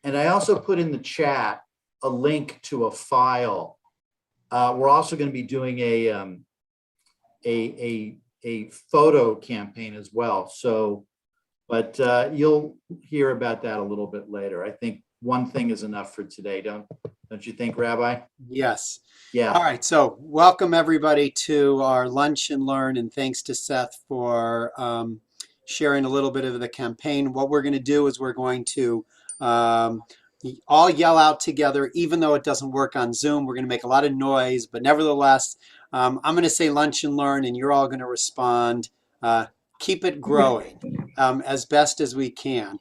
And I also put in the chat a link to a file. We're also going to be doing a photo campaign as well. So, but you'll hear about that a little bit later. I think one thing is enough for today, don't you think, Rabbi? Yes. Yeah. All right. So welcome everybody to our Lunch and Learn, and thanks to Seth for sharing a little bit of the campaign. What we're going to do is we're going to all yell out together, even though it doesn't work on Zoom. We're going to make a lot of noise, but nevertheless, I'm going to say Lunch and Learn, and you're all going to respond. Keep it growing as best as we can.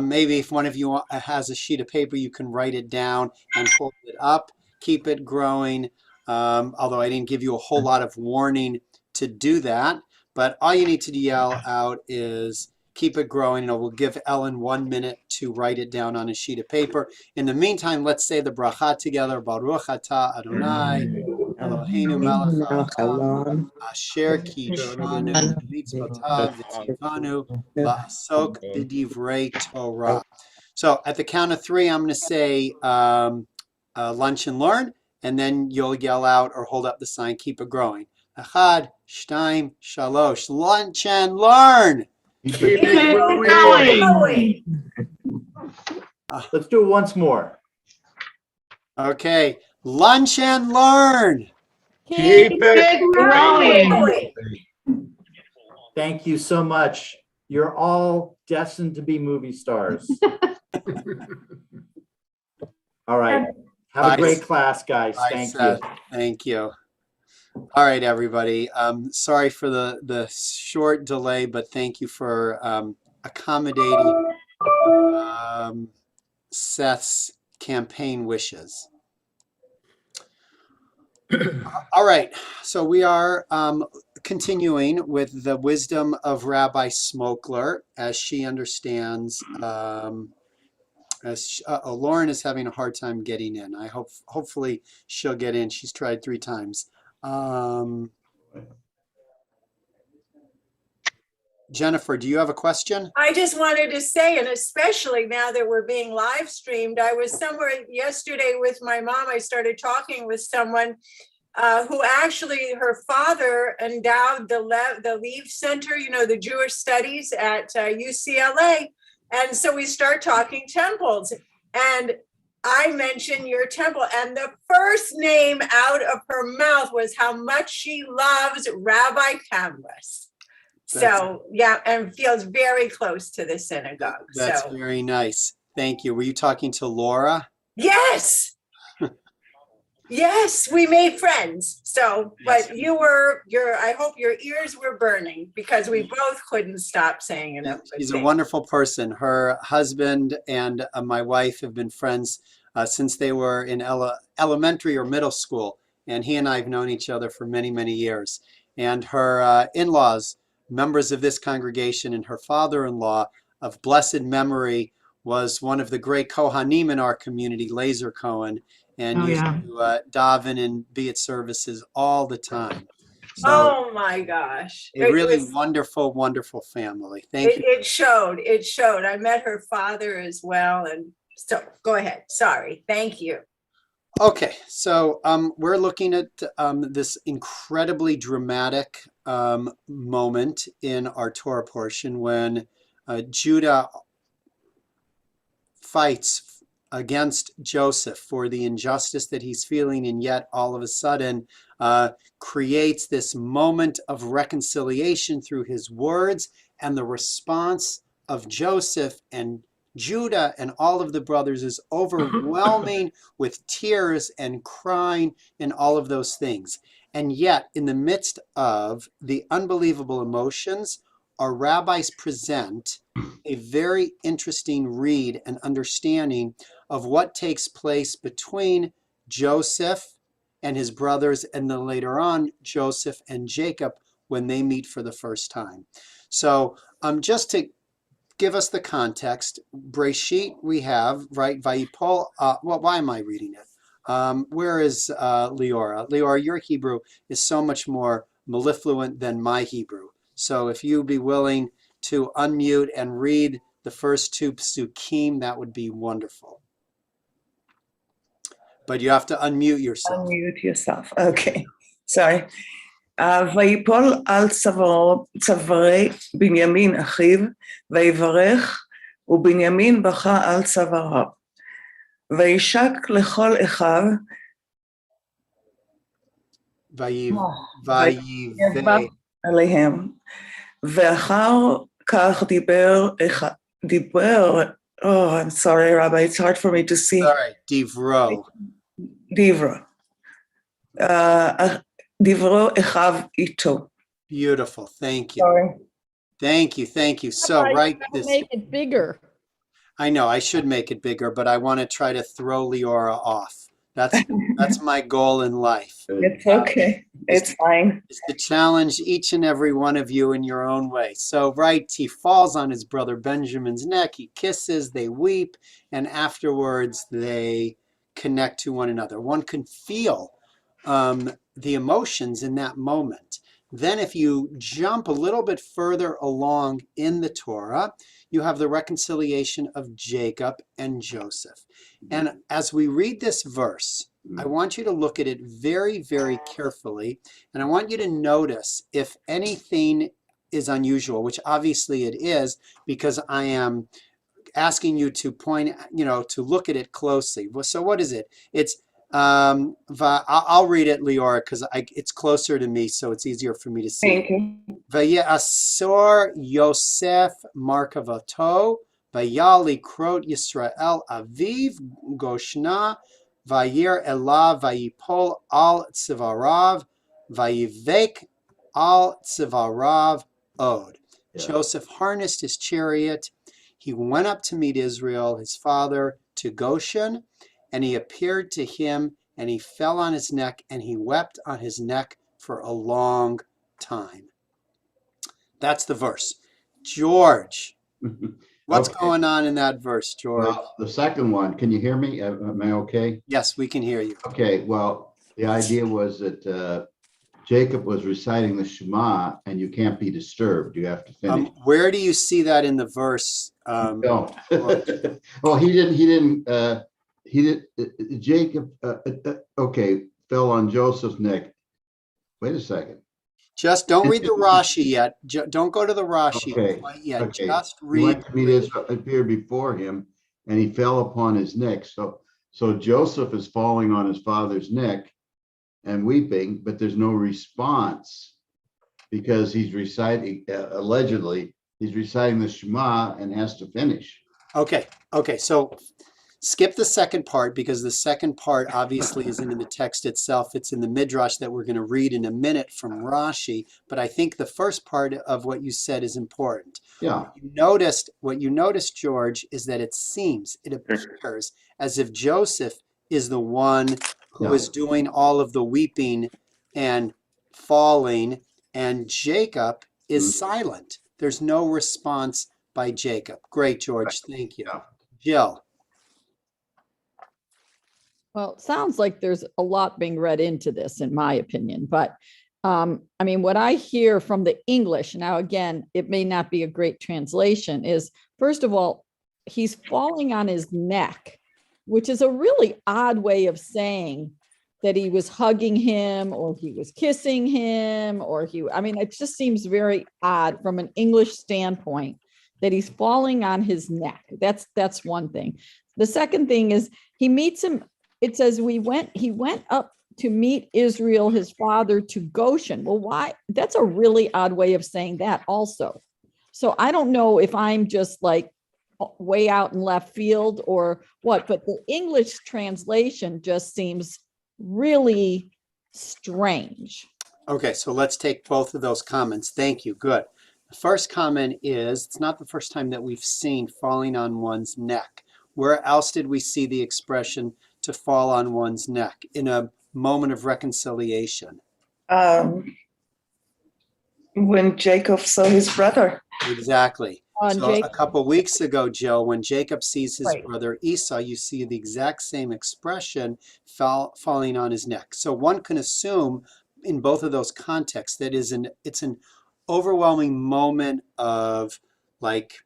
Maybe if one of you has a sheet of paper, you can write it down and hold it up. Keep it growing. Although I didn't give you a whole lot of warning to do that, but all you need to yell out is keep it growing. And we'll give Ellen 1 minute to write it down on a sheet of paper. In the meantime, let's say the bracha together. Baruch atah Adonai Eloheinu melech haolam asher kidshanu b'mitzvotav v'tzivanu la'asok b'divrei Torah. So at the count of 3, I'm going to say Lunch and Learn, and then you'll yell out or hold up the sign, keep it growing. Echad, shtayim, shalosh. Lunch and Learn. Keep it growing. Let's do it once more. Okay. Lunch and Learn. Keep it growing. Thank you so much. You're all destined to be movie stars. All right. Have a great class, guys. Thank you. Thank you. All right, everybody. Sorry for the short delay, but thank you for accommodating Seth's campaign wishes. All right, so we are continuing with the wisdom of Rabbi Smokler as she understands. Lauren is having a hard time getting in. Hopefully she'll get in. She's tried 3 times. Jennifer, do you have a question? I just wanted to say, and especially now that we're being live streamed, I was somewhere yesterday with my mom. I started talking with someone who actually, her father endowed the Leave Center, the Jewish Studies at UCLA. And so we start talking temples. And I mentioned your temple, and the first name out of her mouth was how much she loves Rabbi Kamlis. So, yeah, and feels very close to the synagogue. That's very nice. Thank you. Were you talking to Laura? Yes. Yes, we made friends. So, but I hope your ears were burning because we both couldn't stop saying enough. She's a wonderful person. Her husband and my wife have been friends since they were in elementary or middle school. And he and I have known each other for many, many years. And her in-laws, members of this congregation, and her father-in-law of blessed memory was one of the great Kohanim in our community, Lazer Cohen, and used to daven and be at services all the time. So oh my gosh. A really wonderful, wonderful family. Thank you. It showed. I met her father as well. And so go ahead. Sorry. Thank you. Okay, so we're looking at this incredibly dramatic moment in our Torah portion when Judah fights against Joseph for the injustice that he's feeling, and yet all of a sudden creates this moment of reconciliation through his words, and the response of Joseph and Judah and all of the brothers is overwhelming with tears and crying and all of those things. And yet, in the midst of the unbelievable emotions, our rabbis present a very interesting read and understanding of what takes place between Joseph and his brothers, and then later on, Joseph and Jacob when they meet for the first time. So just to give us the context, Breshit we have, right, Vayipol, well, why am I reading it? Where is Leora? Leora, your Hebrew is so much more mellifluent than my Hebrew. So if you be willing to unmute and read the first 2 psukim, that would be wonderful. but you have to unmute yourself. unmute yourself. Okay, sorry. ויפול על צווארי בנימין אחיו, ויברך, ובנימין בכה על צוואריו. וישק לכל אחיו, ויבא עליהם, ואחר כך דיבר, oh, I'm sorry, Rabbi, it's hard for me to see. All right, Divro. דיברו. דיברו אחיו איתו. Beautiful. Thank you. Sorry. Thank you. Thank you. So right this. Make it bigger. I know I should make it bigger, but I want to try to throw Leora off. That's my goal in life. It's okay. It's fine. Is to challenge each and every one of you in your own way. So, right, he falls on his brother Benjamin's neck, he kisses, they weep, and afterwards they connect to one another. One can feel the emotions in that moment. Then if you jump a little bit further along in the Torah, you have the reconciliation of Jacob and Joseph. And as we read this verse, I want you to look at it very, very carefully. And I want you to notice if anything is unusual, which obviously it is, because I am asking you to point, to look at it closely. So what is it? It's I'll read it, Leora, because it's closer to me, so it's easier for me to see. Thank you. Vayasor Yosef Markavato, Vayali Krot Yisrael Aviv Goshna, Vayir Elav Vayipol Al Tzivarav, Vayivek Al Tzivarav Od. Yeah. Joseph harnessed his chariot. He went up to meet Israel, his father, to Goshen, and he appeared to him, and he fell on his neck, and he wept on his neck for a long time. That's the verse. George, what's Okay. going on in that verse, George? Well, the second one, can you hear me? Am I okay? Yes, we can hear you. Okay, well, the idea was that Jacob was reciting the Shema and you can't be disturbed. You have to finish. Where do you see that in the verse? No. Well, Jacob, okay, fell on Joseph's neck. Wait a second. Just don't read the Rashi yet. Don't go to the Rashi Okay, quite yet. okay. Just He read. went to meet Israel, appeared before him, and he fell upon his neck. So Joseph is falling on his father's neck and weeping, but there's no response because he's reciting, allegedly, he's reciting the Shema and has to finish. Okay, so skip the second part because the second part obviously isn't in the text itself. It's in the Midrash that we're going to read in a minute from Rashi. But I think the first part of what you said is important. Yeah. What you noticed, George, is that it appears as if Joseph is the one who is doing all of the weeping and falling, and Jacob is silent. There's no response by Jacob. Great, George. Thank you. Yeah. Jill. Well, it sounds like there's a lot being read into this, in my opinion. But what I hear from the English, now again, it may not be a great translation, is first of all, he's falling on his neck, which is a really odd way of saying that he was hugging him or he was kissing him it just seems very odd from an English standpoint that he's falling on his neck. That's one thing. The second thing is he meets him. It says he went up to meet Israel, his father, to Goshen. Well, why? That's a really odd way of saying that also. So I don't know if I'm just like way out in left field or what, but the English translation just seems really strange. Okay, so let's take both of those comments. Thank you. Good. The first comment is, it's not the first time that we've seen falling on one's neck. Where else did we see the expression to fall on one's neck in a moment of reconciliation? When Jacob saw his brother. Exactly. So Jacob. a couple weeks ago, Jill, when Jacob sees his Right. brother Esau, you see the exact same expression falling on his neck. So one can assume in both of those contexts that it's an overwhelming moment of like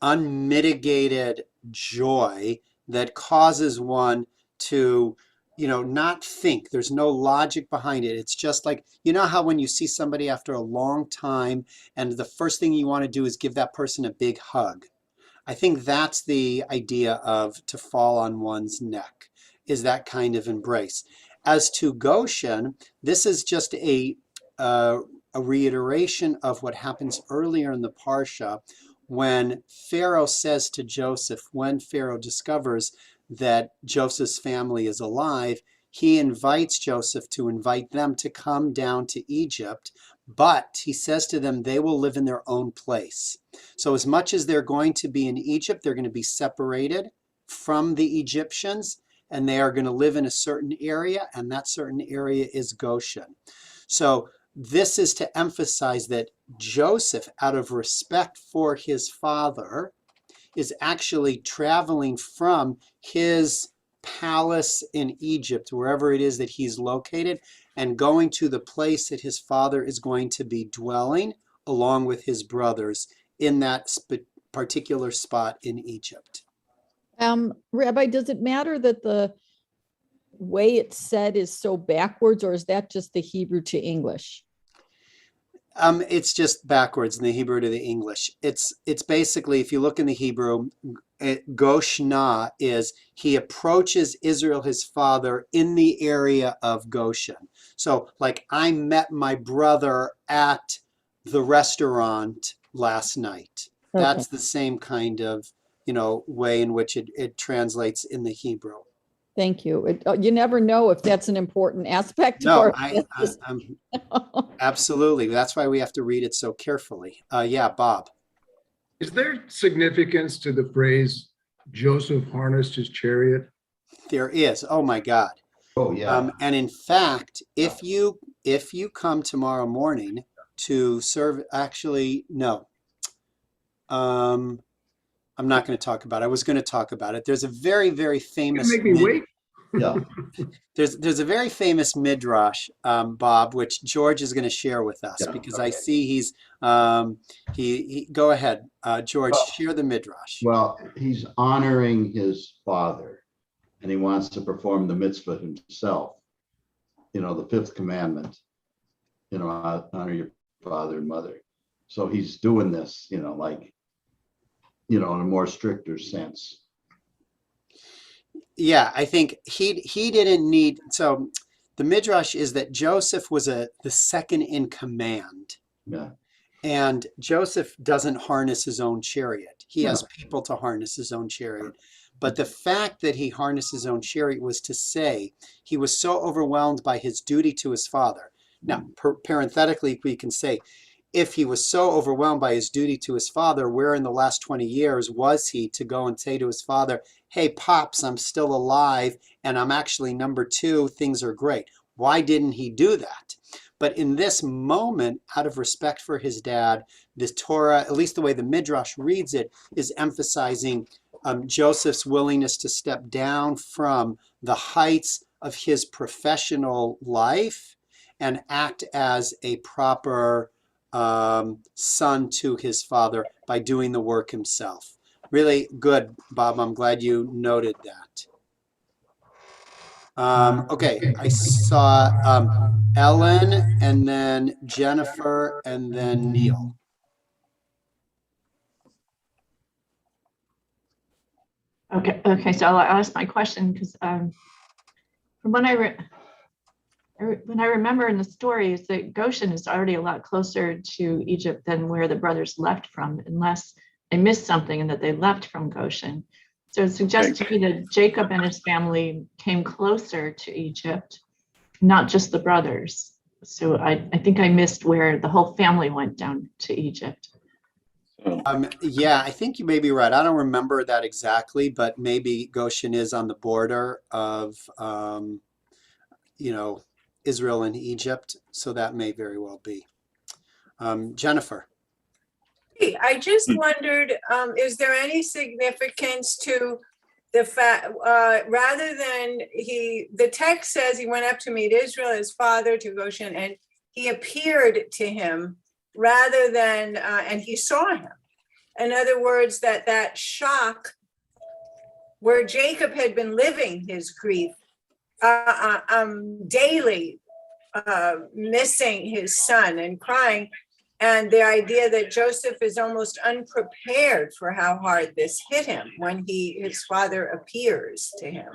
unmitigated joy that causes one to not think. There's no logic behind it. It's just like, how when you see somebody after a long time and the first thing you want to do is give that person a big hug. I think that's the idea of to fall on one's neck, is that kind of embrace. As to Goshen, this is just a reiteration of what happens earlier in the Parsha when Pharaoh says to Joseph, when Pharaoh discovers that Joseph's family is alive, he invites Joseph to invite them to come down to Egypt, but he says to them they will live in their own place. So as much as they're going to be in Egypt, they're going to be separated from the Egyptians, and they are going to live in a certain area, and that certain area is Goshen. So this is to emphasize that Joseph, out of respect for his father, is actually traveling from his palace in Egypt, wherever it is that he's located, and going to the place that his father is going to be dwelling along with his brothers in that particular spot in Egypt. Rabbi, does it matter that the way it's said is so backwards, or is that just the Hebrew to English? It's just backwards in the Hebrew to the English. It's basically, if you look in the Hebrew, Goshna is he approaches Israel, his father, in the area of Goshen. So like, I met my brother at the restaurant last night. Okay. That's the same kind of, way in which it translates in the Hebrew. Thank you. You never know if that's an important aspect. No, or I'm absolutely. That's why we have to read it so carefully. Yeah, Bob. Is there significance to the phrase Joseph harnessed his chariot? There is. Oh my God. Oh, yeah. And in fact, if you come tomorrow morning to serve, actually, no. I'm not going to talk about it. I was going to talk about it. There's a very, very famous. Make me wait. Yeah. There's a very famous midrash, Bob, which George is going to share with us, Yeah, because okay. I see he's he go ahead, George, share the midrash. Well, he's honoring his father and he wants to perform the mitzvah himself. The fifth commandment, honor your father and mother. So he's doing this, in a more stricter sense. Yeah, I think he didn't need. So the midrash is that Joseph was the second in command. Yeah. And Joseph doesn't harness his own chariot. He has people to harness his own chariot. But the fact that he harnessed his own chariot was to say he was so overwhelmed by his duty to his father. Now, parenthetically, we can say, if he was so overwhelmed by his duty to his father, where in the last 20 years was he to go and say to his father, hey, Pops, I'm still alive, and I'm actually number 2, things are great. Why didn't he do that? But in this moment, out of respect for his dad, this Torah, at least the way the Midrash reads it, is emphasizing Joseph's willingness to step down from the heights of his professional life and act as a proper son to his father by doing the work himself. Really good, Bob. I'm glad you noted that. Okay, I saw Ellen, and then Jennifer, and then Neil. Okay. So I'll ask my question because from when I remember in the story is that Goshen is already a lot closer to Egypt than where the brothers left from, unless I missed something and that they left from Goshen. So it suggests to me that Jacob and his family came closer to Egypt, not just the brothers. So I think I missed where the whole family went down to Egypt. Yeah, I think you may be right. I don't remember that exactly, but maybe Goshen is on the border of, Israel and Egypt. So that may very well be. Jennifer. I just wondered, is there any significance to the fact, rather than the text says he went up to meet Israel, his father, to Goshen, and he appeared to him rather than, and he saw him. In other words, that shock where Jacob had been living his grief daily missing his son and crying. And the idea that Joseph is almost unprepared for how hard this hit him when his father appears to him.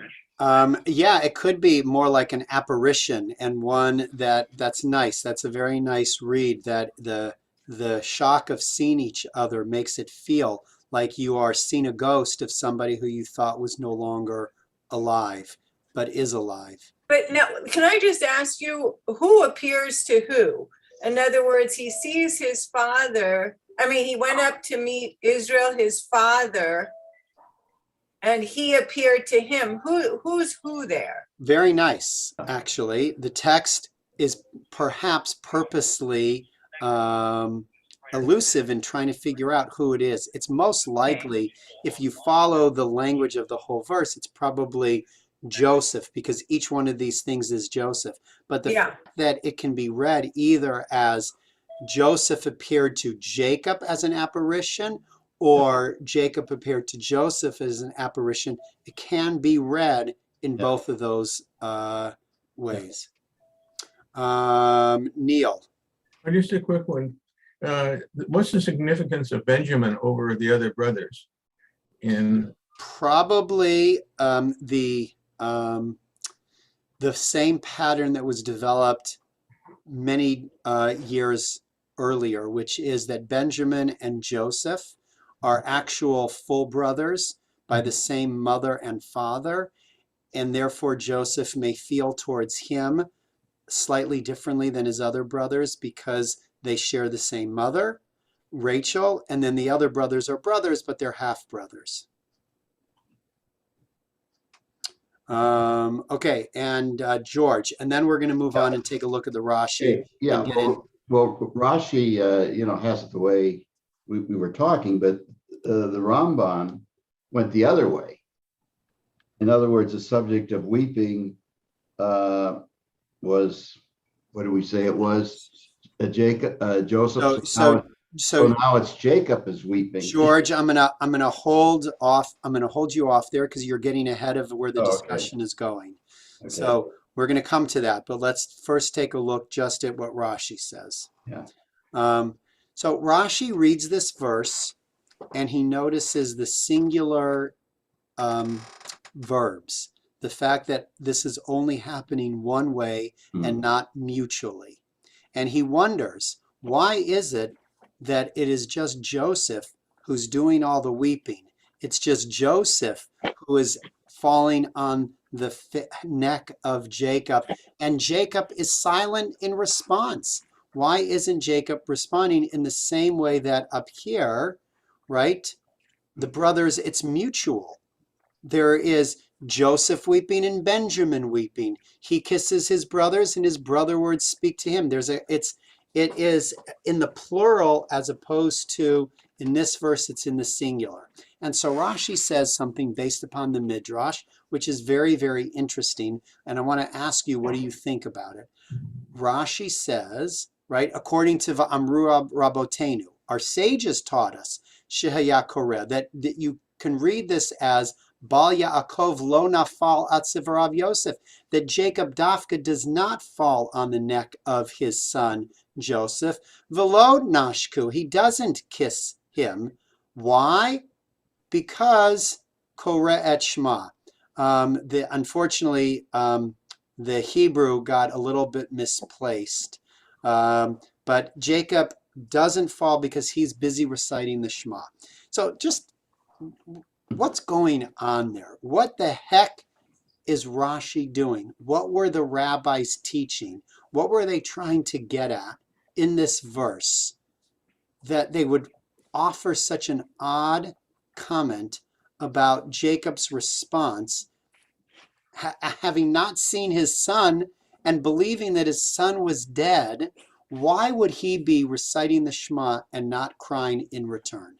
Yeah, it could be more like an apparition, and one that's nice. That's a very nice read, that the shock of seeing each other makes it feel like you are seeing a ghost of somebody who you thought was no longer alive, but is alive. But now, can I just ask you, who appears to who? In other words, he sees his father. I mean, he went up to meet Israel, his father, and he appeared to him. Who's who there? Very nice, actually. The text is perhaps purposely elusive in trying to figure out who it is. It's most likely, if you follow the language of the whole verse, it's probably Joseph, because each one of these things is Joseph. But the fact that it can be read either as Joseph appeared to Jacob as an apparition, or Jacob appeared to Joseph as an apparition, it can be read in both of those ways. Neil. Just a quick one. What's the significance of Benjamin over the other brothers? Probably the same pattern that was developed many years earlier, which is that Benjamin and Joseph are actual full brothers by the same mother and father, and therefore Joseph may feel towards him slightly differently than his other brothers because they share the same mother, Rachel, and then the other brothers are brothers, but they're half brothers. Okay, and George, and then we're going to move on and take a look at the Rashi. Yeah, well, Rashi, has it the way we were talking, but the Ramban went the other way. In other words, the subject of weeping was, what do we say it was? Joseph. So now it's Jacob is weeping. George, I'm gonna hold you off there because you're getting ahead of where the discussion is going. Okay. So we're gonna come to that, but let's first take a look just at what Rashi says. Yeah. So Rashi reads this verse and he notices the singular verbs, the fact that this is only happening one way and not mutually. And he wonders, why is it that it is just Joseph who's doing all the weeping? It's just Joseph who is falling on the neck of Jacob, and Jacob is silent in response. Why isn't Jacob responding in the same way that up here, right? The brothers, it's mutual. There is Joseph weeping and Benjamin weeping. He kisses his brothers and his brother words speak to him. It is in the plural as opposed to, in this verse, it's in the singular. And so Rashi says something based upon the Midrash, which is very, very interesting. And I want to ask you, what do you think about it? Rashi says, right, according to V'amru Rabotenu, our sages taught us, Shehaya Koreh, that you can read this as Bal Yaakov lo nafal atzivarav Yosef, that Jacob Dafka does not fall on the neck of his son Joseph. Velo nashku, he doesn't kiss him. Why? Because Koreh et Shema. Unfortunately, the Hebrew got a little bit misplaced. But Jacob doesn't fall because he's busy reciting the Shema. So just what's going on there? What the heck is Rashi doing? What were the rabbis teaching? What were they trying to get at in this verse that they would offer such an odd comment about Jacob's response, having not seen his son and believing that his son was dead? Why would he be reciting the Shema and not crying in return?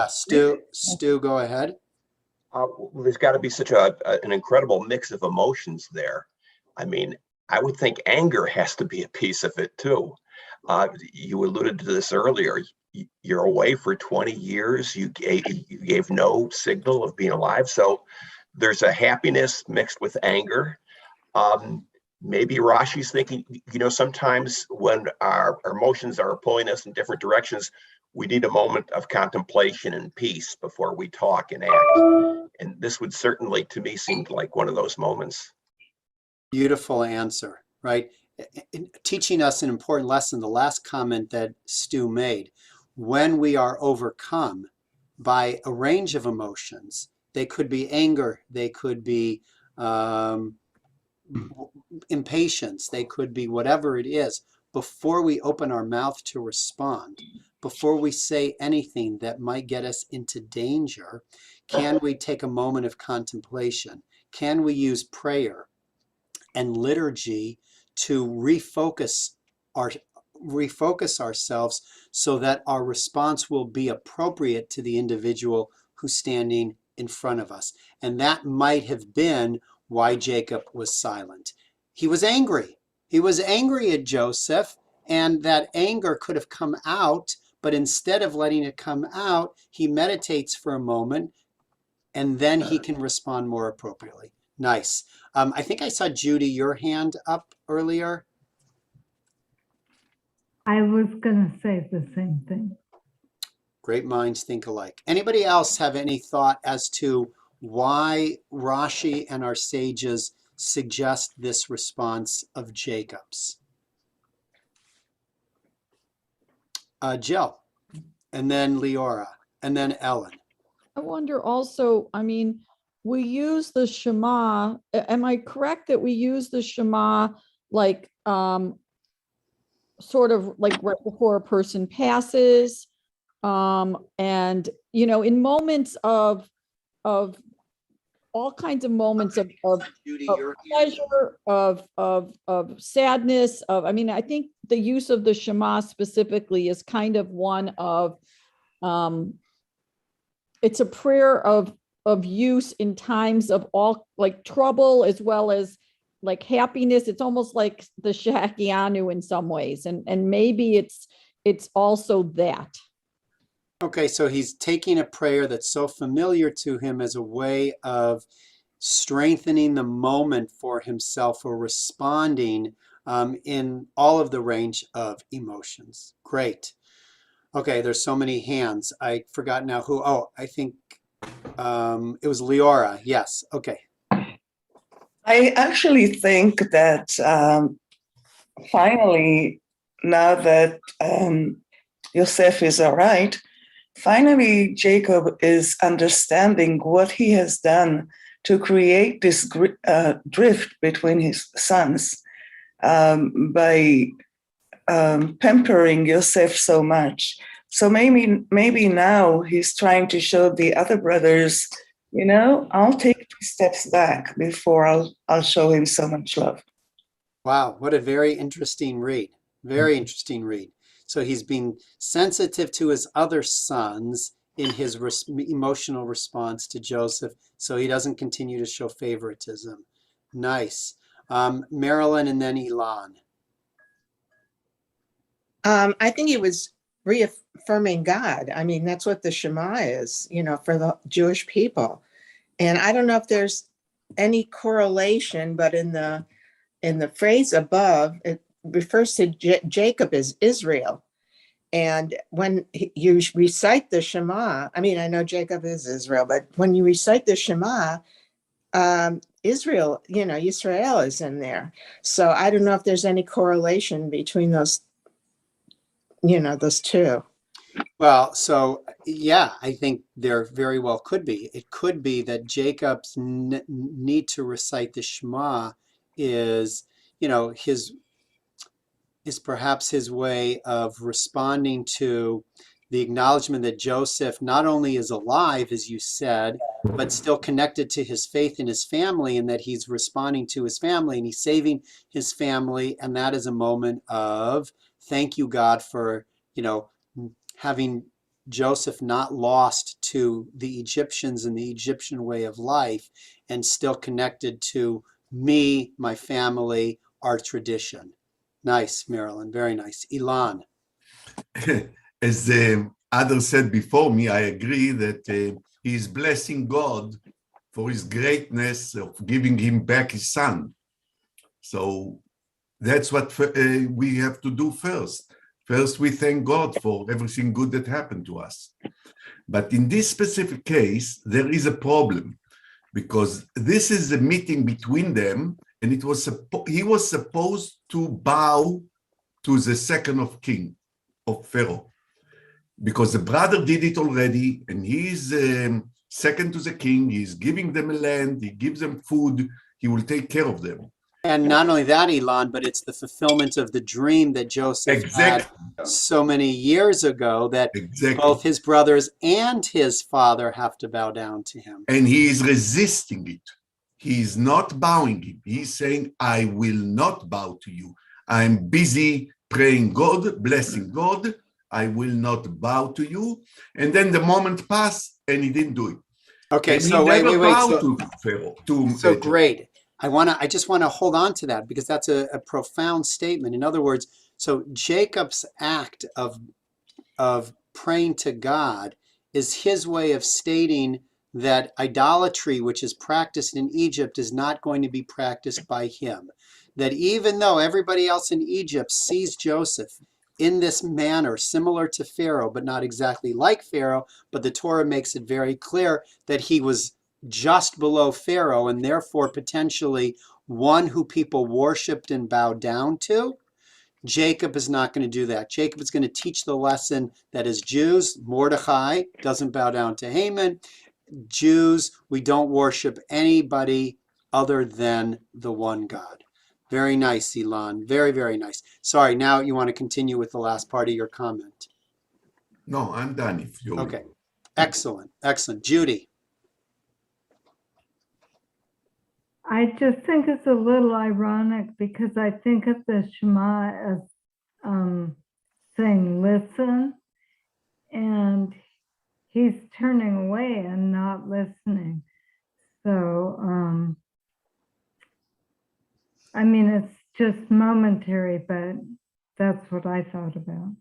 Stu, go ahead. There's got to be such an incredible mix of emotions there. I mean, I would think anger has to be a piece of it too. You alluded to this earlier. You're away for 20 years. You gave no signal of being alive. So there's a happiness mixed with anger. Maybe Rashi's thinking, sometimes when our emotions are pulling us in different directions, we need a moment of contemplation and peace before we talk and act. And this would certainly, to me, seem like one of those moments. Beautiful answer, right? Teaching us an important lesson, the last comment that Stu made. When we are overcome by a range of emotions, they could be anger, they could be impatience, they could be whatever it is, before we open our mouth to respond, before we say anything that might get us into danger, can we take a moment of contemplation? Can we use prayer and liturgy to refocus ourselves so that our response will be appropriate to the individual who's standing in front of us? And that might have been why Jacob was silent. He was angry. He was angry at Joseph, and that anger could have come out, but instead of letting it come out, he meditates for a moment, and then he can respond more appropriately. Nice. I think I saw Judy, your hand up earlier. I was going to say the same thing. Great minds think alike. Anybody else have any thought as to why Rashi and our sages suggest this response of Jacob's? Jill, and then Leora, and then Ellen. I wonder also, I mean, we use the Shema. Am I correct that we use the Shema like sort of like right before a person passes? And, in moments of all kinds of moments of pleasure, of sadness, I think the use of the Shema specifically is kind of one of, it's a prayer of use in times of all like trouble as well as like happiness. It's almost like the Shehakianu in some ways. And maybe it's also that. Okay, so he's taking a prayer that's so familiar to him as a way of strengthening the moment for himself or responding in all of the range of emotions. Great. Okay, there's so many hands. I forgot now who. Oh, I think it was Leora. Yes, okay. I actually think that finally, now that Yosef is all right, finally Jacob is understanding what he has done to create this drift between his sons by pampering Yosef so much. So maybe now he's trying to show the other brothers, I'll take 2 steps back before I'll show him so much love. Wow, what a very interesting read. Very interesting read. So he's being sensitive to his other sons in his emotional response to Joseph, so he doesn't continue to show favoritism. Nice. Marilyn and then Elon. I think he was reaffirming God. I mean, that's what the Shema is, for the Jewish people. And I don't know if there's any correlation, but in the phrase above, it refers to Jacob as Israel. And when you recite the Shema, I know Jacob is Israel, but when you recite the Shema, Israel, Yisrael is in there. So I don't know if there's any correlation between those, those two. Well, so yeah, I think there very well could be. It could be that Jacob's need to recite the Shema is, is perhaps his way of responding to the acknowledgement that Joseph not only is alive, as you said, but still connected to his faith in his family, and that he's responding to his family and he's saving his family. And that is a moment of thank you, God, for, having Joseph not lost to the Egyptians and the Egyptian way of life and still connected to me, my family, our tradition. Nice, Marilyn. Very nice. Elon. As others said before me, I agree that he's blessing God for his greatness of giving him back his son. So that's what we have to do first. First, we thank God for everything good that happened to us. But in this specific case, there is a problem because this is a meeting between them, and he was supposed to bow to the second of king of Pharaoh, because the brother did it already, and he's second to the king. He's giving them a land, he gives them food, he will take care of them. And not only that, Elon, but it's the fulfillment of the dream that Joseph had so many years ago, that both his brothers and his father have to bow down to him. And he is resisting it. He is not bowing him. He's saying, I will not bow to you. I'm busy praying God, blessing God. I will not bow to you. And then the moment passed and he didn't do it. Okay, and so wait. To Pharaoh, so great. I just want to hold on to that because that's a profound statement. In other words, so Jacob's act of praying to God is his way of stating that idolatry, which is practiced in Egypt, is not going to be practiced by him. That even though everybody else in Egypt sees Joseph in this manner, similar to Pharaoh, but not exactly like Pharaoh, but the Torah makes it very clear that he was just below Pharaoh and therefore potentially one who people worshipped and bowed down to. Jacob is not going to do that. Jacob is going to teach the lesson that as Jews, Mordechai doesn't bow down to Haman. Jews, we don't worship anybody other than the one God. Very nice, Elon. Very, very nice. Sorry, now you want to continue with the last part of your comment. No, I'm done. If you Okay. Excellent. Excellent. Judy. I just think it's a little ironic because I think of the Shema as saying, listen, and he's turning away and not listening. So, I mean, it's just momentary, but that's what I thought about.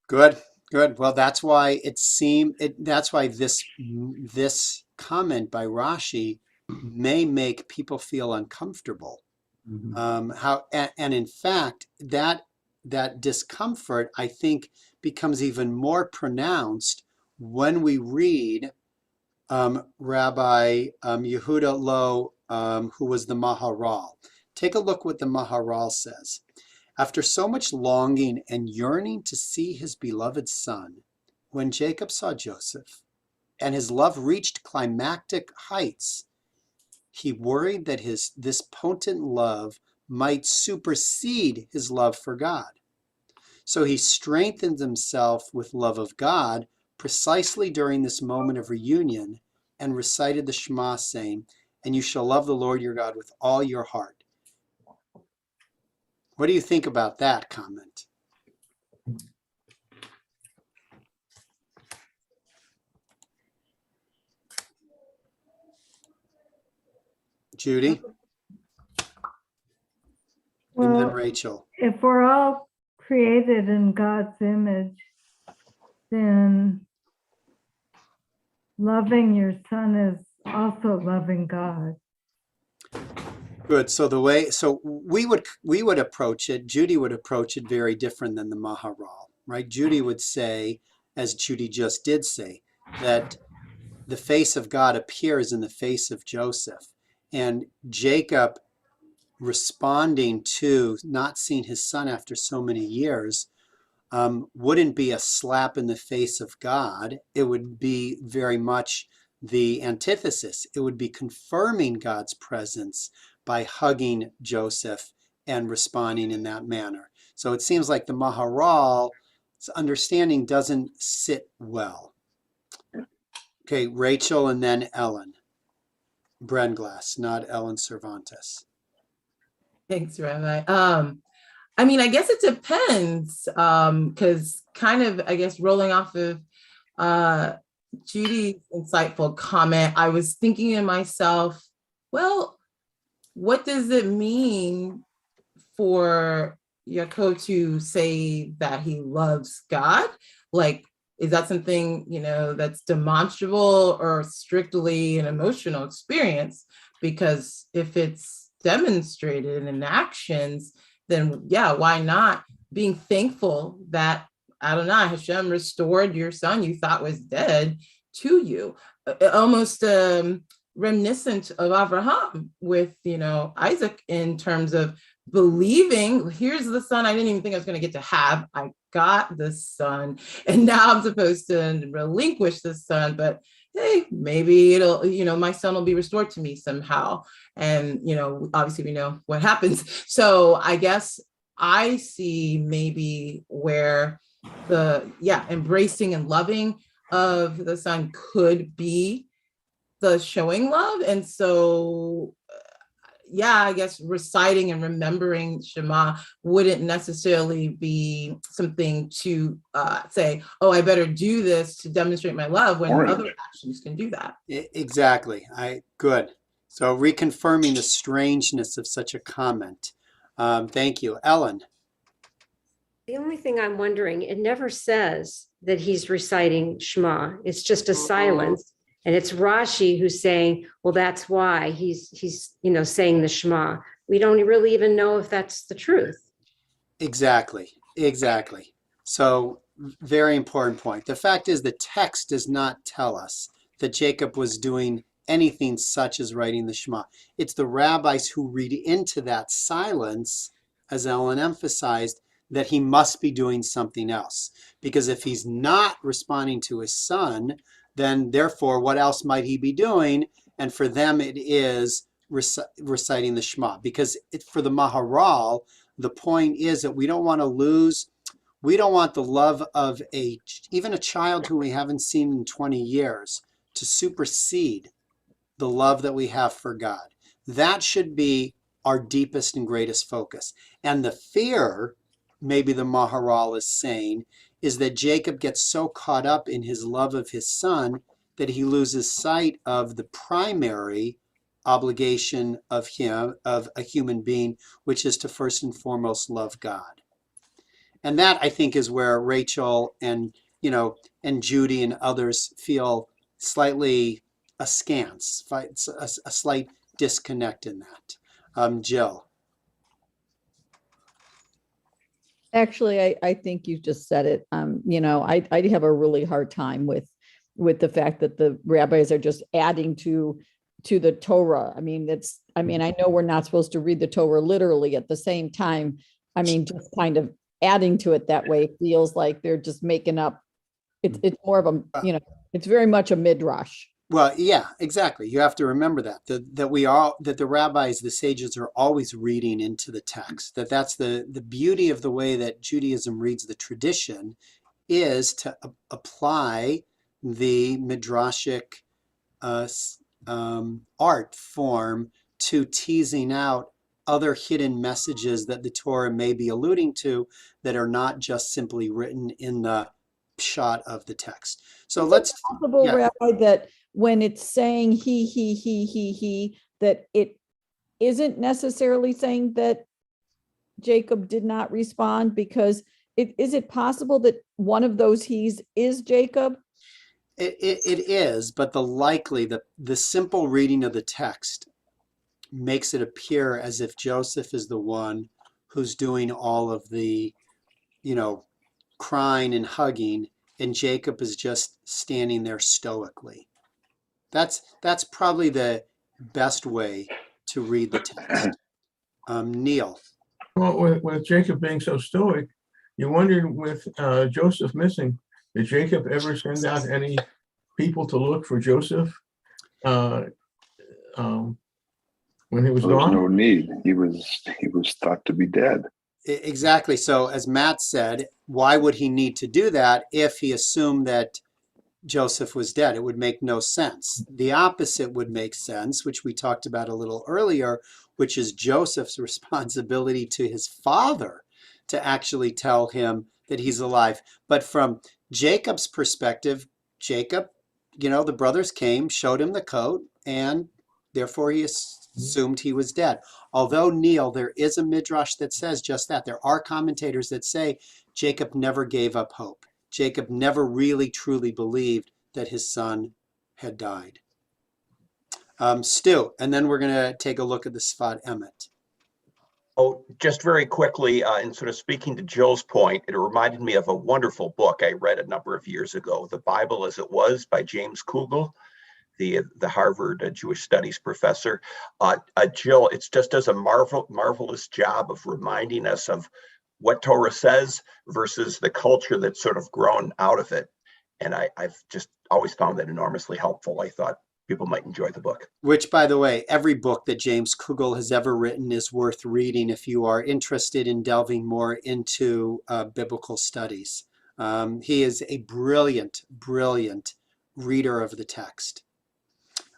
Good, good. Well, that's why that's why this comment by Rashi may make people feel uncomfortable. And in fact, that discomfort, I think, becomes even more pronounced when we read Rabbi Yehuda Low, who was the Maharal. Take a look what the Maharal says. After so much longing and yearning to see his beloved son, when Jacob saw Joseph and his love reached climactic heights, he worried that this potent love might supersede his love for God. So he strengthened himself with love of God precisely during this moment of reunion and recited the Shema, saying, "And you shall love the Lord your God with all your heart." What do you think about that comment? Judy? And then Well, Rachel. if we're all created in God's image, then loving your son is also loving God. Good. So we would approach it, Judy would approach it very different than the Maharal, right? Judy would say, as Judy just did say, that the face of God appears in the face of Joseph. And Jacob responding to not seeing his son after so many years wouldn't be a slap in the face of God. It would be very much the antithesis. It would be confirming God's presence by hugging Joseph and responding in that manner. So it seems like the Maharal's understanding doesn't sit well. Okay, Rachel and then Ellen Brennglass, not Ellen Cervantes. Thanks, Rabbi. I mean, I guess it depends, because kind of, I guess, rolling off of Judy's insightful comment, I was thinking to myself, well, what does it mean for Yaakov to say that he loves God? Like, is that something, that's demonstrable or strictly an emotional experience? Because if it's demonstrated in actions, then yeah, why not being thankful that Adonai Hashem restored your son you thought was dead to you, almost reminiscent of Abraham with, Isaac, in terms of believing, here's the son I didn't even think I was going to get to have. I got the son, and now I'm supposed to relinquish the son, but hey, maybe it'll, my son will be restored to me somehow. And, obviously we know what happens. So I guess I see maybe where embracing and loving of the son could be the showing love. And so, I guess reciting and remembering Shema wouldn't necessarily be something to say, oh, I better do this to demonstrate my love, when other actions can do that. Exactly. Good. So reconfirming the strangeness of such a comment. Thank you. Ellen. The only thing I'm wondering, it never says that he's reciting Shema. It's just a silence. And it's Rashi who's saying, well, that's why he's saying the Shema. We don't really even know if that's the truth. Exactly. So very important point. The fact is the text does not tell us that Jacob was doing anything such as writing the Shema. It's the rabbis who read into that silence, as Ellen emphasized, that he must be doing something else. Because if he's not responding to his son, then therefore, what else might he be doing? And for them, it is reciting the Shema. Because for the Maharal, the point is that we don't want the love of even a child who we haven't seen in 20 years to supersede the love that we have for God. That should be our deepest and greatest focus. And the fear, maybe the Maharal is saying, is that Jacob gets so caught up in his love of his son that he loses sight of the primary obligation of a human being, which is to first and foremost love God. And that, I think, is where Rachel and Judy and others feel slightly askance, a slight disconnect in that. Jill. Actually, I think you just said it. I have a really hard time with the fact that the rabbis are just adding to the Torah. I know we're not supposed to read the Torah literally. At the same time, just kind of adding to it that way feels like they're just making up. It's more of a, it's very much a midrash. Well, yeah, exactly. You have to remember that the rabbis, the sages, are always reading into the text. That's the beauty of the way that Judaism reads the tradition, is to apply the midrashic art form to teasing out other hidden messages that the Torah may be alluding to that are not just simply written in the pshat of the text. So let's possible, Rabbi, that when it's saying he, that it isn't necessarily saying that Jacob did not respond, because is it possible that one of those he's is Jacob? It is, but the simple reading of the text makes it appear as if Joseph is the one who's doing all of the, crying and hugging, and Jacob is just standing there stoically. That's probably the best way to read the text. Neil. Well, with Jacob being so stoic, you wondered with Joseph missing, did Jacob ever send out any people to look for Joseph when he was gone? There was no need. He was thought to be dead. Exactly. So as Matt said, why would he need to do that if he assumed that Joseph was dead? It would make no sense. The opposite would make sense, which we talked about a little earlier, which is Joseph's responsibility to his father to actually tell him that he's alive. But from Jacob's perspective, Jacob, the brothers came, showed him the coat, and therefore he assumed he was dead. Although, Neil, there is a midrash that says just that. There are commentators that say Jacob never gave up hope. Jacob never really truly believed that his son had died. Stu, and then we're going to take a look at the Sfat Emet. Oh, just very quickly, and sort of speaking to Jill's point, it reminded me of a wonderful book I read a number of years ago, The Bible as It Was by James Kugel, the Harvard Jewish Studies professor. Jill, it just does a marvelous job of reminding us of what Torah says versus the culture that's sort of grown out of it. And I've just always found that enormously helpful. I thought people might enjoy the book. Which, by the way, every book that James Kugel has ever written is worth reading if you are interested in delving more into biblical studies. He is a brilliant, brilliant reader of the text.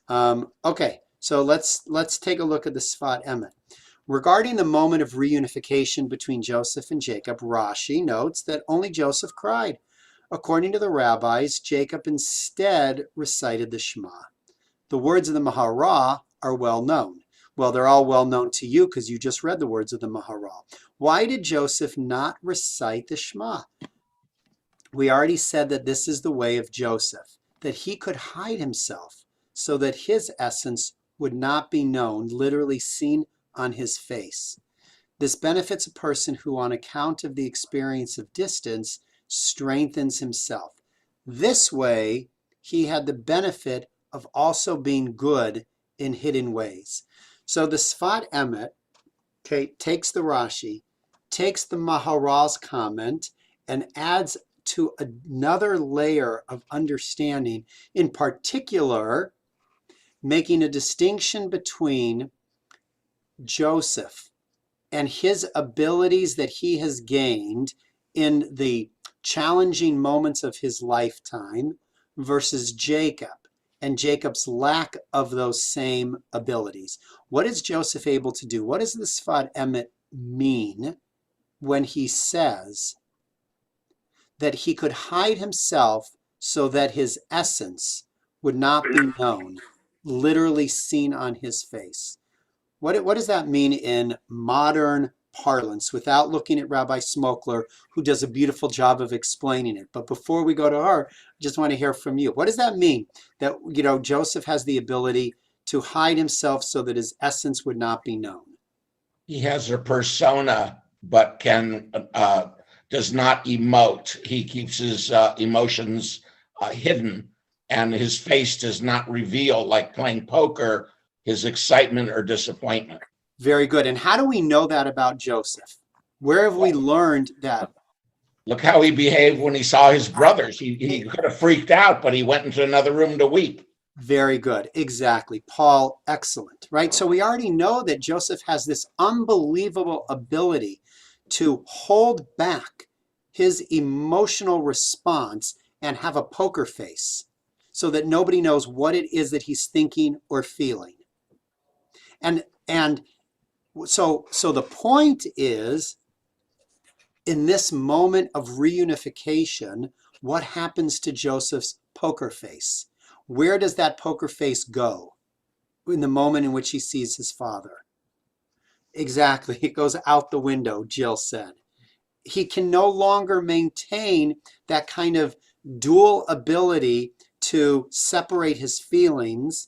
Okay, so let's take a look at the Sfat Emet. Regarding the moment of reunification between Joseph and Jacob, Rashi notes that only Joseph cried. According to the rabbis, Jacob instead recited the Shema. The words of the Maharah are well known. Well, they're all well known to you because you just read the words of the Maharah. Why did Joseph not recite the Shema? We already said that this is the way of Joseph, that he could hide himself so that his essence would not be known, literally seen on his face. This benefits a person who, on account of the experience of distance, strengthens himself. This way, he had the benefit of also being good in hidden ways. So the Sfat Emet, okay, takes the Rashi, takes the Maharal's comment, and adds to another layer of understanding, in particular, making a distinction between Joseph and his abilities that he has gained in the challenging moments of his lifetime versus Jacob and Jacob's lack of those same abilities. What is Joseph able to do? What does the Sfat Emet mean when he says that he could hide himself so that his essence would not be known, literally seen on his face? What does that mean in modern parlance, without looking at Rabbi Smokler, who does a beautiful job of explaining it? But before we go to her, I just want to hear from you. What does that mean that, Joseph has the ability to hide himself so that his essence would not be known? He has a persona, but does not emote. He keeps his emotions hidden, and his face does not reveal, like playing poker, his excitement or disappointment. Very good. And how do we know that about Joseph? Where have we learned that? Look how he behaved when he saw his brothers. He could have freaked out, but he went into another room to weep. Very good. Exactly. Paul, excellent. Right? So we already know that Joseph has this unbelievable ability to hold back his emotional response and have a poker face so that nobody knows what it is that he's thinking or feeling. And so the point is, in this moment of reunification, what happens to Joseph's poker face? Where does that poker face go in the moment in which he sees his father? Exactly, it goes out the window, Jill said. He can no longer maintain that kind of dual ability to separate his feelings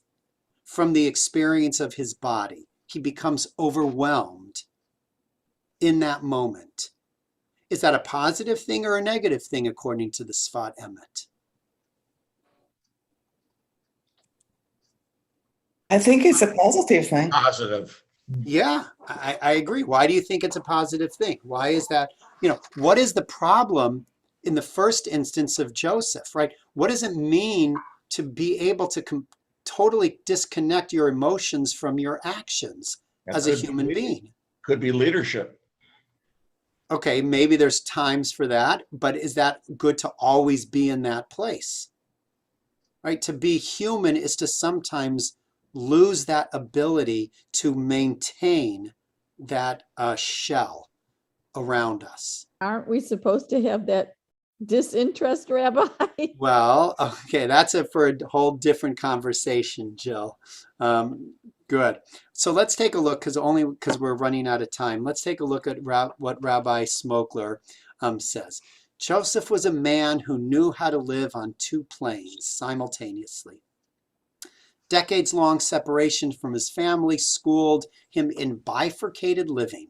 from the experience of his body. He becomes overwhelmed in that moment. Is that a positive thing or a negative thing according to the Sfat Emet? I think it's a positive thing. Positive. Yeah, I agree. Why do you think it's a positive thing? Why is that? What is the problem in the first instance of Joseph, right? What does it mean to be able to totally disconnect your emotions from your actions as a human being? Could be leadership. Okay, maybe there's times for that, but is that good to always be in that place? Right? To be human is to sometimes lose that ability to maintain that shell around us. Aren't we supposed to have that disinterest, Rabbi? Well, okay, that's for a whole different conversation, Jill. Good. So let's take a look, because we're running out of time. Let's take a look at what Rabbi Smokler says. Joseph was a man who knew how to live on two planes simultaneously. Decades-long separation from his family schooled him in bifurcated living,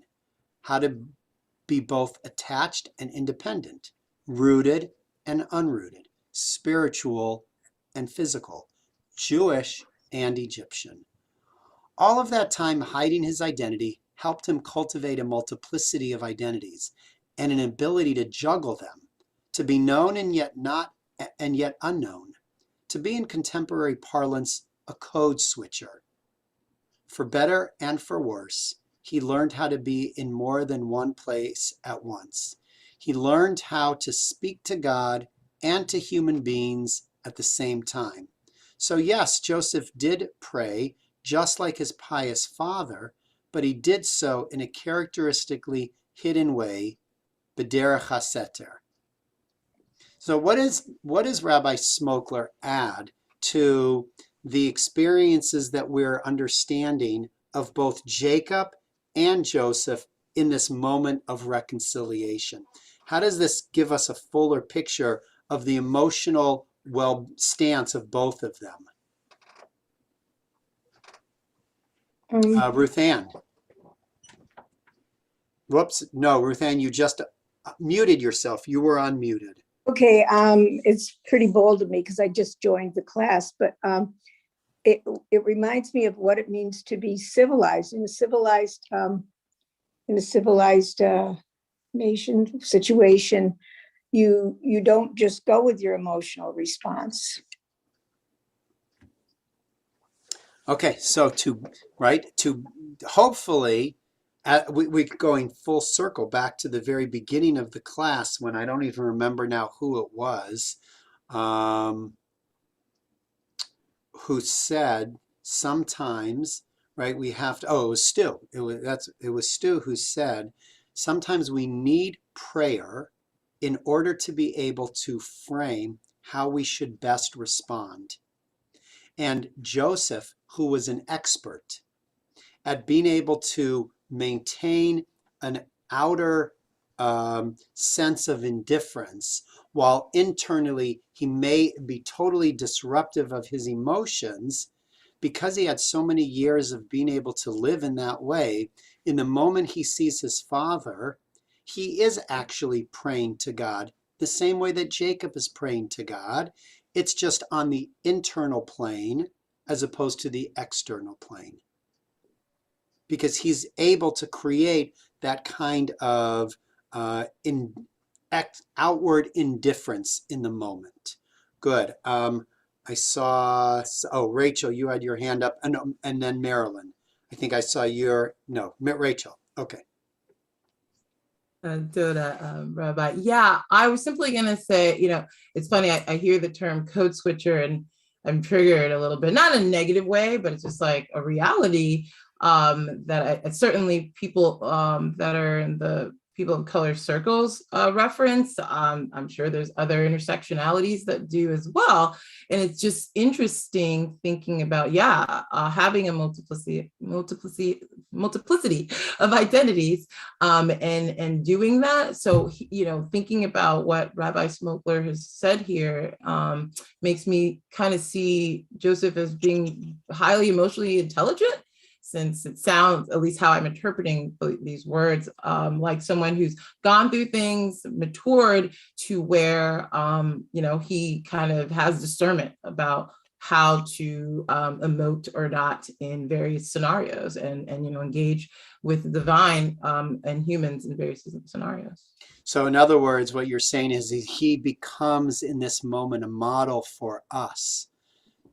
how to be both attached and independent, rooted and unrooted, spiritual and physical, Jewish and Egyptian. All of that time hiding his identity helped him cultivate a multiplicity of identities and an ability to juggle them, to be known and yet unknown, to be in contemporary parlance a code switcher. For better and for worse, he learned how to be in more than one place at once. He learned how to speak to God and to human beings at the same time. So yes, Joseph did pray just like his pious father, but he did so in a characteristically hidden way, b'derech haseter. So what does Rabbi Smokler add to the experiences that we're understanding of both Jacob and Joseph in this moment of reconciliation? How does this give us a fuller picture of the emotional stance of both of them? Ruth Ann. Whoops. No, Ruth Ann, you just muted yourself. You were unmuted. Okay, it's pretty bold of me because I just joined the class, but it reminds me of what it means to be civilized in a civilized nation situation. You don't just go with your emotional response. Okay, so to hopefully, we're going full circle back to the very beginning of the class when I don't even remember now who it was, who said sometimes, right, we have to, it was Stu. It was Stu who said, sometimes we need prayer in order to be able to frame how we should best respond. And Joseph, who was an expert at being able to maintain an outer sense of indifference, while internally he may be totally disruptive of his emotions, because he had so many years of being able to live in that way, in the moment he sees his father, he is actually praying to God the same way that Jacob is praying to God. It's just on the internal plane as opposed to the external plane, because he's able to create that kind of outward indifference in the moment. Good. I saw, Rachel, you had your hand up, and then Marilyn. I think I saw Rachel. Okay. Rabbi. Yeah, I was simply going to say, it's funny, I hear the term code switcher and I'm triggered a little bit, not in a negative way, but it's just like a reality that certainly people that are in the people of color circles reference. I'm sure there's other intersectionalities that do as well. And it's just interesting thinking about, having a multiplicity of identities and doing that. So, thinking about what Rabbi Smokler has said here makes me kind of see Joseph as being highly emotionally intelligent, since it sounds, at least how I'm interpreting these words, like someone who's gone through things, matured to where, he kind of has discernment about how to emote or not in various scenarios and engage with the divine and humans in various scenarios. So in other words, what you're saying is he becomes in this moment a model for us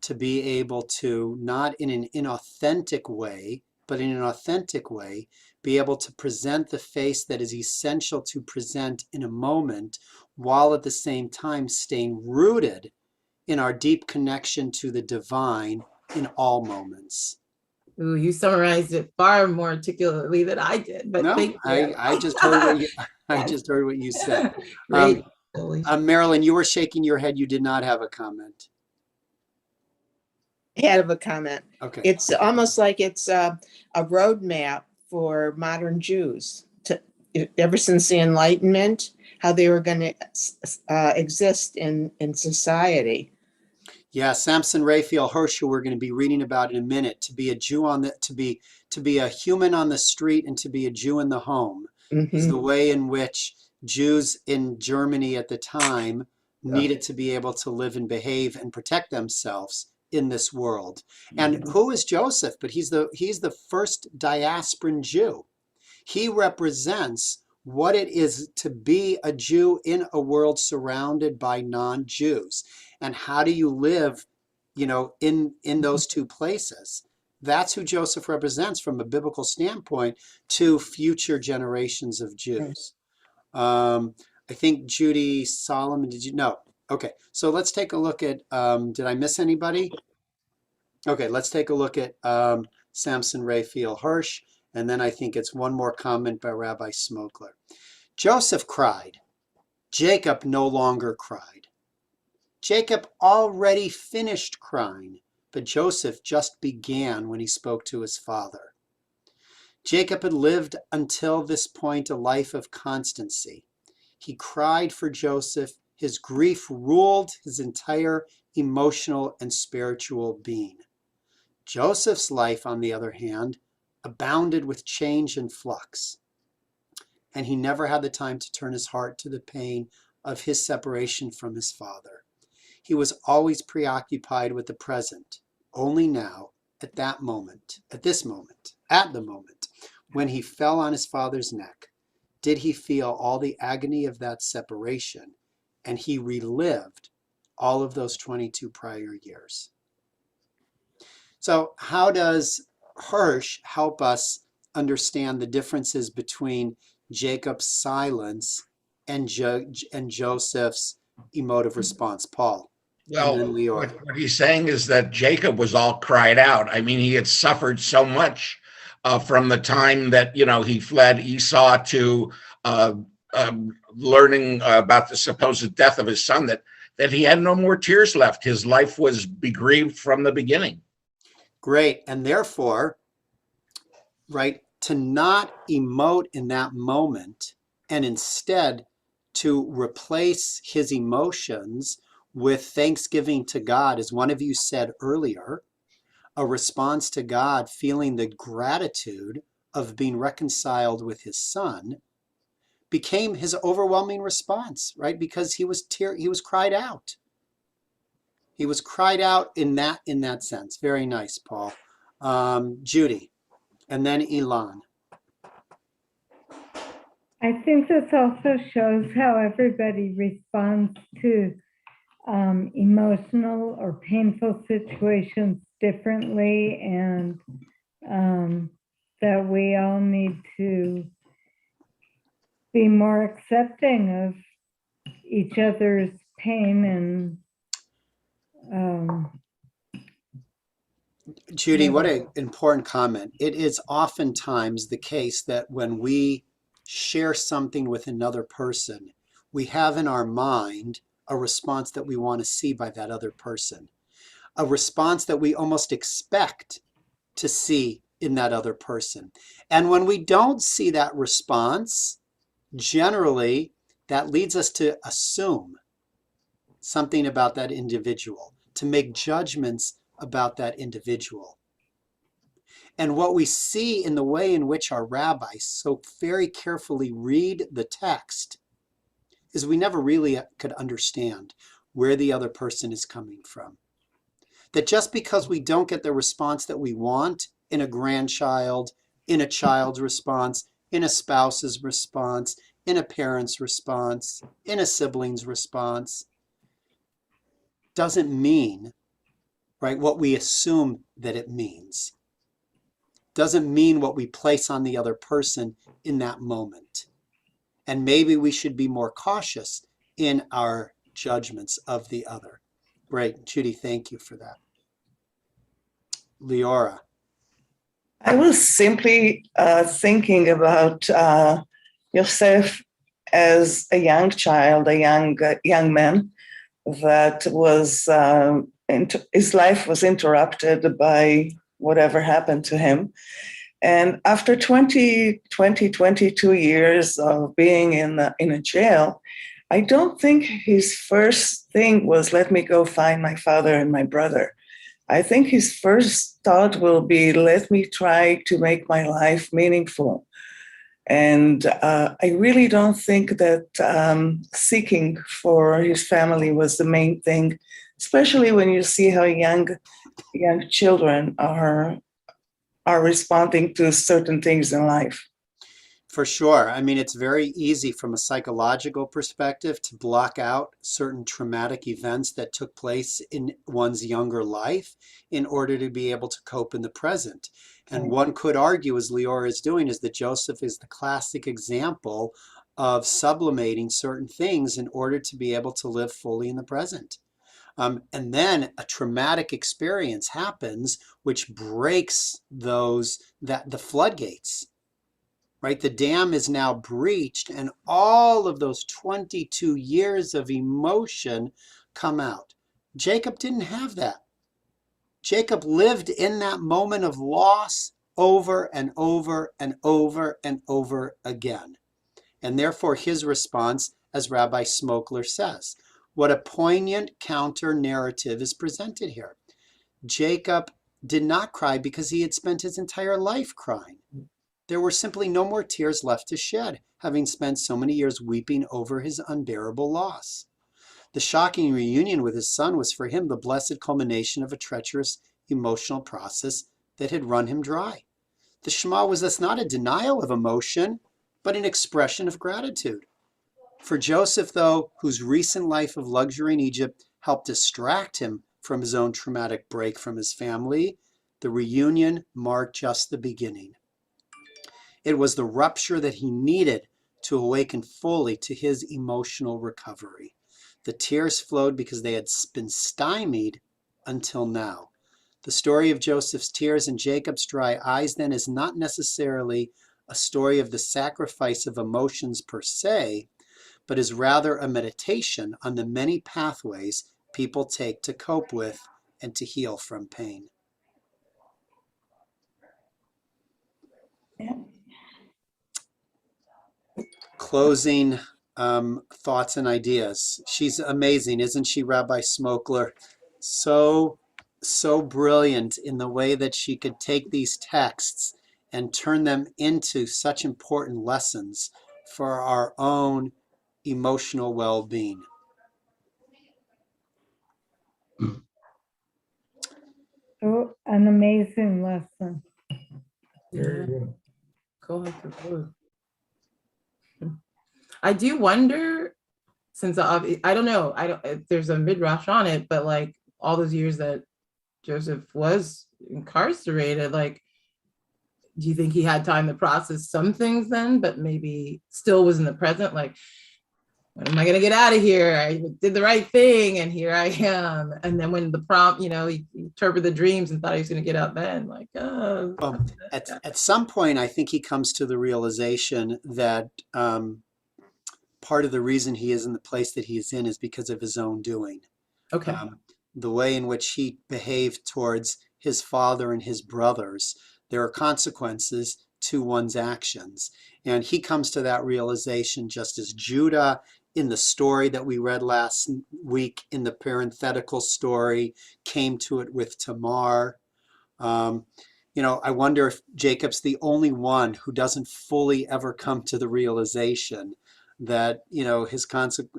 to be able to, not in an inauthentic way, but in an authentic way, be able to present the face that is essential to present in a moment, while at the same time staying rooted in our deep connection to the divine in all moments. Ooh, you summarized it far more articulately than I did, but thank you. I just heard what you said. Great. Marilyn, you were shaking your head. You did not have a comment. Have a comment. Okay. It's almost like it's a roadmap for modern Jews ever since the Enlightenment, how they were going to exist in society. Yeah, Samson Raphael Hirsch, who we're going to be reading about in a minute, to be a Jew to be a human on the street and to be a Jew in the home is the way in which Jews in Germany at the time needed to be able to live and behave and protect themselves in this world. And who is Joseph? But he's the first diasporan Jew. He represents what it is to be a Jew in a world surrounded by non-Jews. And how do you live, in those two places? That's who Joseph represents from a biblical standpoint to future generations of Jews. I think Judy Solomon, no. Okay, so let's take a look at, did I miss anybody? Okay, let's take a look at Samson Raphael Hirsch. And then I think it's one more comment by Rabbi Smokler. Joseph cried. Jacob no longer cried. Jacob already finished crying, but Joseph just began when he spoke to his father. Jacob had lived until this point a life of constancy. He cried for Joseph. His grief ruled his entire emotional and spiritual being. Joseph's life, on the other hand, abounded with change and flux, and he never had the time to turn his heart to the pain of his separation from his father. He was always preoccupied with the present. Only now, at the moment, when he fell on his father's neck, did he feel all the agony of that separation, and he relived all of those 22 prior years. So how does Hirsch help us understand the differences between Jacob's silence and Joseph's emotive response? Paul. Well, what he's saying is that Jacob was all cried out. I mean, he had suffered so much from the time that, he fled Esau to learning about the supposed death of his son, that he had no more tears left. His life was begrieved from the beginning. Great. And therefore, to not emote in that moment and instead to replace his emotions with thanksgiving to God, as one of you said earlier, a response to God, feeling the gratitude of being reconciled with his son, became his overwhelming response, because he was cried out. He was cried out in that sense. Very nice, Paul. Judy, and then Elon. I think this also shows how everybody responds to emotional or painful situations differently, and that we all need to be more accepting of each other's pain and Judy, what an important comment. It is oftentimes the case that when we share something with another person, we have in our mind a response that we want to see by that other person, a response that we almost expect to see in that other person. And when we don't see that response, generally that leads us to assume something about that individual, to make judgments about that individual. And what we see in the way in which our rabbis so very carefully read the text is we never really could understand where the other person is coming from. That just because we don't get the response that we want in a grandchild, in a child's response, in a spouse's response, in a parent's response, in a sibling's response, doesn't mean, what we assume that it means. Doesn't mean what we place on the other person in that moment. And maybe we should be more cautious in our judgments of the other. Great. Judy, thank you for that. Leora. I was simply thinking about Yosef as a young child, a young man that was, his life was interrupted by whatever happened to him. And after 22 years of being in a jail, I don't think his first thing was, let me go find my father and my brother. I think his first thought will be, let me try to make my life meaningful. And I really don't think that seeking for his family was the main thing, especially when you see how young children are responding to certain things in life. For sure. I mean, it's very easy from a psychological perspective to block out certain traumatic events that took place in one's younger life in order to be able to cope in the present. And one could argue, as Leora is doing, is that Joseph is the classic example of sublimating certain things in order to be able to live fully in the present. And then a traumatic experience happens, which breaks the floodgates. Right? The dam is now breached, and all of those 22 years of emotion come out. Jacob didn't have that. Jacob lived in that moment of loss over and over and over and over again. And therefore his response, as Rabbi Smokler says, what a poignant counter narrative is presented here. Jacob did not cry because he had spent his entire life crying. There were simply no more tears left to shed, having spent so many years weeping over his unbearable loss. The shocking reunion with his son was for him the blessed culmination of a treacherous emotional process that had run him dry. The Shema was thus not a denial of emotion, but an expression of gratitude. For Joseph, though, whose recent life of luxury in Egypt helped distract him from his own traumatic break from his family, the reunion marked just the beginning. It was the rupture that he needed to awaken fully to his emotional recovery. The tears flowed because they had been stymied until now. The story of Joseph's tears and Jacob's dry eyes then is not necessarily a story of the sacrifice of emotions per se, but is rather a meditation on the many pathways people take to cope with and to heal from pain. Yeah. Closing thoughts and ideas. She's amazing, isn't she, Rabbi Smokler? So brilliant in the way that she could take these texts and turn them into such important lessons for our own emotional well-being. Oh, an amazing lesson. Yeah. Go ahead. I do wonder, since I don't know, if there's a midrash on it, but like all those years that Joseph was incarcerated, like, do you think he had time to process some things then, but maybe still was in the present? Like, when am I going to get out of here? I did the right thing, and here I am. And then when the prompt, he interpreted the dreams and thought he was going to get out then, like, oh. Well, at some point, I think he comes to the realization that part of the reason he is in the place that he is in is because of his own doing. Okay. The way in which he behaved towards his father and his brothers, there are consequences to one's actions. And he comes to that realization just as Judah, in the story that we read last week, in the parenthetical story, came to it with Tamar. I wonder if Jacob's the only one who doesn't fully ever come to the realization that,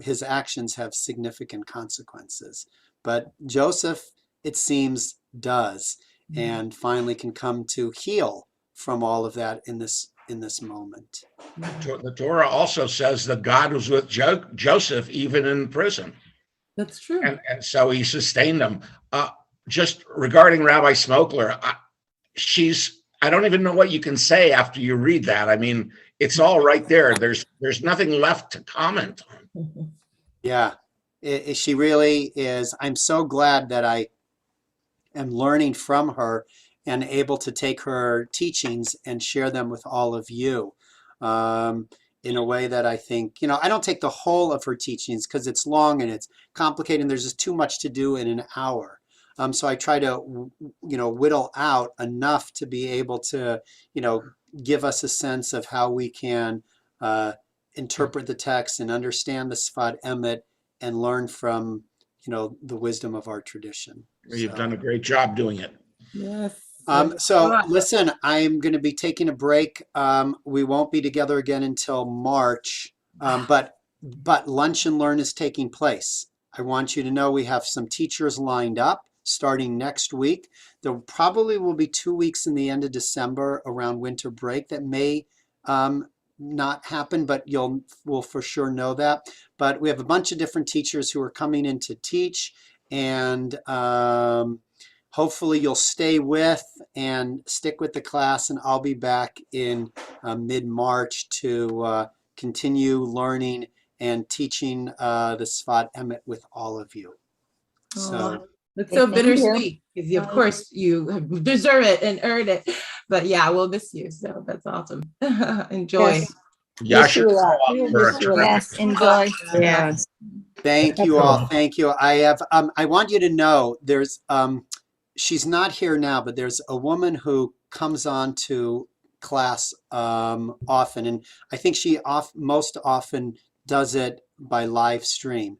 his actions have significant consequences. But Joseph, it seems, does, and finally can come to heal from all of that in this moment. The Torah also says that God was with Joseph even in prison. That's true. And so he sustained him. Just regarding Rabbi Smokler, I don't even know what you can say after you read that. I mean, it's all right there. There's nothing left to comment on. Yeah, she really is. I'm so glad that I am learning from her and able to take her teachings and share them with all of you in a way that I think, I don't take the whole of her teachings because it's long and it's complicated and there's just too much to do in an hour. So I try to, whittle out enough to be able to, give us a sense of how we can interpret the text and understand the Sfat Emet and learn from, the wisdom of our tradition. You've done a great job doing it. Yes. So listen, I'm going to be taking a break. We won't be together again until March, but Lunch and Learn is taking place. I want you to know we have some teachers lined up starting next week. There probably will be 2 weeks in the end of December around winter break that may not happen, but we'll for sure know that. But we have a bunch of different teachers who are coming in to teach, and hopefully you'll stay with and stick with the class, and I'll be back in mid-March to continue learning and teaching the Sfat Emet with all of you. So it's so Thank you. bittersweet because of course you deserve it and earned it, but yeah, we'll miss you. So that's awesome. Enjoy. Yeah, Miss you a lot. Miss you a lot. Yes, enjoy. Yes. thank you all. Thank you. I have. I want you to know there's. She's not here now, but there's a woman who comes on to class often, and I think she most often does it by live stream.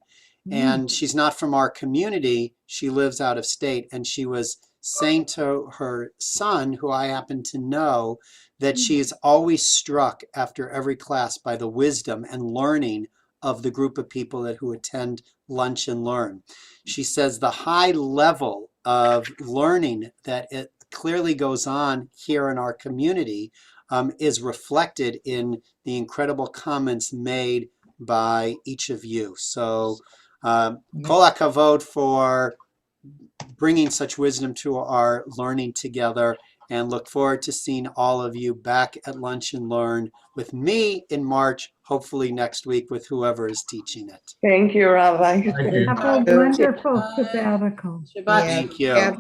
And she's not from our community. She lives out of state, and she was saying to her son, who I happen to know, that she is always struck after every class by the wisdom and learning of the group of people who attend Lunch and Learn. She says the high level of learning that it clearly goes on here in our community is reflected in the incredible comments made by each of you. So kol hakavod for bringing such wisdom to our learning together, and look forward to seeing all of you back at Lunch and Learn with me in March, hopefully next week with whoever is teaching it. Thank you, Rabbi. Thank you. Have a wonderful sabbatical. Shabbat Thank you.